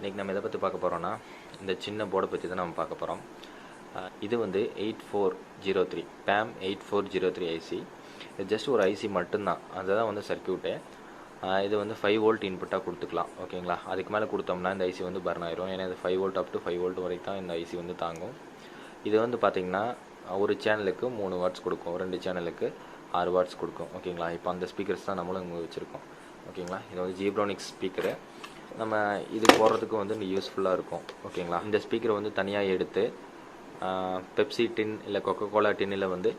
இன்றைக்கி நம்ம எதை பற்றி பார்க்க போகிறோன்னா இந்த சின்ன போர்டை பற்றி தான் நம்ம பார்க்க போகிறோம். இது வந்து 8403 PAM 8403 ஐசி. இது ஜஸ்ட் ஒரு ஐசி மட்டும்தான், அதுதான் வந்து சர்க்கியூட்டு. இது வந்து 5 வோல்ட் இன்புட்டாக கொடுத்துக்கலாம், ஓகேங்களா. அதுக்கு மேலே கொடுத்தோம்னா இந்த ஐசி வந்து பர்ன் ஆயிரும். ஏன்னா இது 5 வோல்ட் அப் டு 5 வோல்ட் வரைக்கும் தான் இந்த ஐசி வந்து தாங்கும். இது வந்து பார்த்திங்கன்னா ஒரு சேனலுக்கு 3 வாட்ஸ் கொடுக்கும், 2 சேனலுக்கு 6 வாட்ஸ் கொடுக்கும், ஓகேங்களா. இப்போ அந்த ஸ்பீக்கர்ஸ் தான் நம்மளும் இங்கே வச்சுருக்கோம், ஓகேங்களா. இது வந்து ஜீப்ரானிக்ஸ் ஸ்பீக்கரு. நம்ம இது போடுறதுக்கு வந்து யூஸ்ஃபுல்லாக இருக்கும், ஓகேங்களா. இந்த ஸ்பீக்கரை வந்து தனியாக எடுத்து பெப்சி டின் இல்லை கொக்கோ கோலா டின்னில் வந்து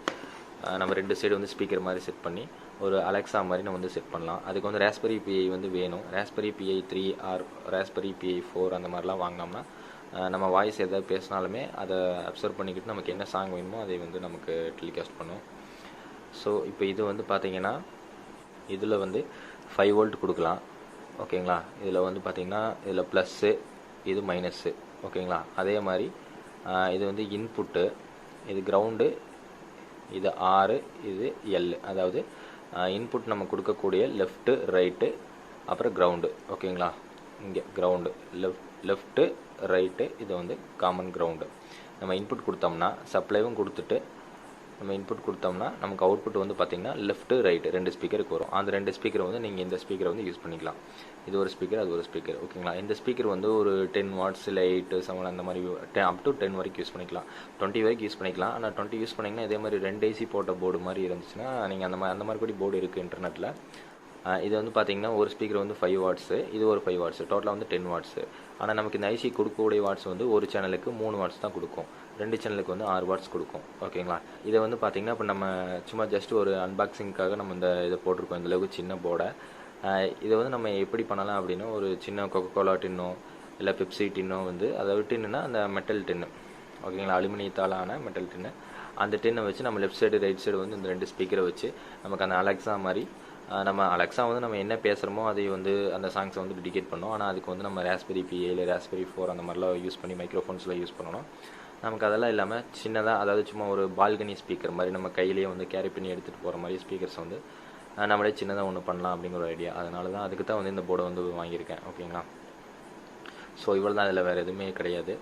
நம்ம 2 சைடு வந்து ஸ்பீக்கர் மாதிரி செட் பண்ணி ஒரு அலெக்ஸா மாதிரி நம்ம வந்து செட் பண்ணலாம். அதுக்கு வந்து ராஸ்பெரி பிஐ வந்து வேணும். ராஸ்பெரி பிஐ 3 ஆர் ராஸ்பெரி பிஐ 4 அந்த மாதிரிலாம் வாங்கினோம்னா நம்ம வாய்ஸ் எதாவது பேசினாலுமே அதை அப்சர்வ் பண்ணிக்கிட்டு நமக்கு என்ன சாங் வேணுமோ அதை வந்து நமக்கு டெலிகாஸ்ட் பண்ணும். ஸோ இப்போ இது வந்து பார்த்திங்கன்னா இதில் வந்து 5 வோல்ட் கொடுக்கலாம், ஓகேங்களா. இதில் வந்து பார்த்திங்கன்னா இதில் ப்ளஸ்ஸு, இது மைனஸ்ஸு, ஓகேங்களா. அதே மாதிரி இது வந்து இன்புட்டு, இது கிரவுண்டு, இது ஆறு, இது எல். அதாவது இன்புட் நம்ம கொடுக்கக்கூடிய லெஃப்ட்டு ரைட்டு அப்புறம் கிரவுண்டு, ஓகேங்களா. இங்கே கிரவுண்டு லெஃப்ட்டு ரைட்டு, இது வந்து காமன் கிரவுண்டு. நம்ம இன்புட் கொடுத்தோம்னா சப்ளைவும் கொடுத்துட்டு நம்ம இன்புட் கொடுத்தோம்னா நமக்கு அவுட்புட் வந்து பார்த்திங்கன்னா லெஃப்ட்டு ரைட்டு 2 ஸ்பீக்கருக்கு வரும். அந்த 2 ஸ்பீக்கரை வந்து நீங்கள் இந்த ஸ்பீக்கரை வந்து யூஸ் பண்ணிக்கலாம். இது ஒரு ஸ்பீக்கர், அது ஒரு ஸ்பீக்கர், ஓகேங்களா. இந்த ஸ்பீக்கர் வந்து ஒரு 10 வாட்ஸ் இல்லை 8 7 அந்த மாதிரி அப் டு 10 வரைக்கும் யூஸ் பண்ணிக்கலாம், 20 வரைக்கும் யூஸ் பண்ணிக்கலாம். ஆனால் 20 யூஸ் பண்ணிங்கன்னா இதே மாதிரி 2 ஐசி போட்ட போர்டு மாதிரி இருந்துச்சுன்னா நீங்கள் அந்த மாதிரி கூட போர்டு இருக்குது இன்டர்நெட்டில். இது வந்து பார்த்திங்கன்னா ஒரு ஸ்பீக்கர் வந்து 5 வாட்ஸு, இது ஒரு 5 வாட்ஸு, டோட்டலாக வந்து 10 வாட்ஸு. ஆனால் நமக்கு இந்த ஐசி கொடுக்கக்கூடிய வாட்ஸ் வந்து ஒரு சேனலுக்கு 3 வாட்ஸ் தான் கொடுக்கும், 2 சேனலுக்கு வந்து 6 வாட்ஸ் கொடுக்கும், ஓகேங்களா. இதை வந்து பார்த்திங்கன்னா இப்போ நம்ம சும்மா ஜஸ்ட் ஒரு அன்பாக்சிங்காக நம்ம இதை போட்டிருக்கோம், இந்தளவுக்கு சின்ன போர்டை. இதை வந்து நம்ம எப்படி பண்ணலாம் அப்படின்னா ஒரு சின்ன கொக்கோ கோலா டின்னோ இல்லை பெப்சி டின்னோ வந்து, அதாவது டின்னுனா அந்த மெட்டல் டின்னு, ஓகேங்களா, அலுமினியத்தால் ஆன மெட்டல் டின்னு. அந்த டின்னை வச்சு நம்ம லெஃப்ட் சைடு ரைட் சைடு வந்து இந்த 2 ஸ்பீக்கரை வச்சு நமக்கு அந்த அலெக்ஸா மாதிரி நம்ம அலெக்ஸா வந்து நம்ம என்ன பேசுகிறோமோ அதை வந்து அந்த சாங்ஸை வந்து டெடிகேட் பண்ணோம். ஆனால் அதுக்கு வந்து நம்ம ராஸ்பெரி பிஏ இல்லை ராஸ்பெரி 4 அந்த மாதிரிலாம் யூஸ் பண்ணி மைக்ரோஃபோன்ஸில் யூஸ் பண்ணணும். நமக்கு அதெல்லாம் இல்லாமல் சின்னதாக, அதாவது சும்மா ஒரு பால்கனி ஸ்பீக்கர் மாதிரி நம்ம கையிலேயே வந்து கேரி பண்ணி எடுத்துகிட்டு போகிற மாதிரி ஸ்பீக்கர்ஸ் வந்து நம்மளே சின்னதாக ஒன்று பண்ணலாம் அப்படிங்கிற ஒரு ஐடியா. அதனால தான் அதுக்கு தான் வந்து இந்த போர்டை வந்து வாங்கியிருக்கேன், ஓகேங்களா. ஸோ இவ்வளோ தான், இதில் வேறு எதுவுமே கிடையாது.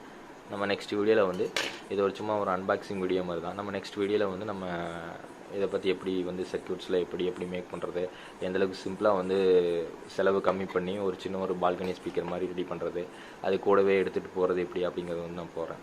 நம்ம நெக்ஸ்ட் வீடியோவில் வந்து இது ஒரு சும்மா ஒரு அன்பாக்சிங் வீடியோ மாதிரி தான். நம்ம நெக்ஸ்ட் வீடியோவில் வந்து நம்ம இதை பற்றி எப்படி வந்து சர்க்யூட்ஸில் எப்படி மேக் பண்ணுறது, எந்தளவுக்கு சிம்பிளாக வந்து செலவு கம்மி பண்ணி ஒரு சின்ன ஒரு பால்கனி ஸ்பீக்கர் மாதிரி ரெடி பண்ணுறது, அது கூடவே எடுத்துகிட்டு போகிறது எப்படி அப்படிங்கிறது வந்து நான் போகிறேன்.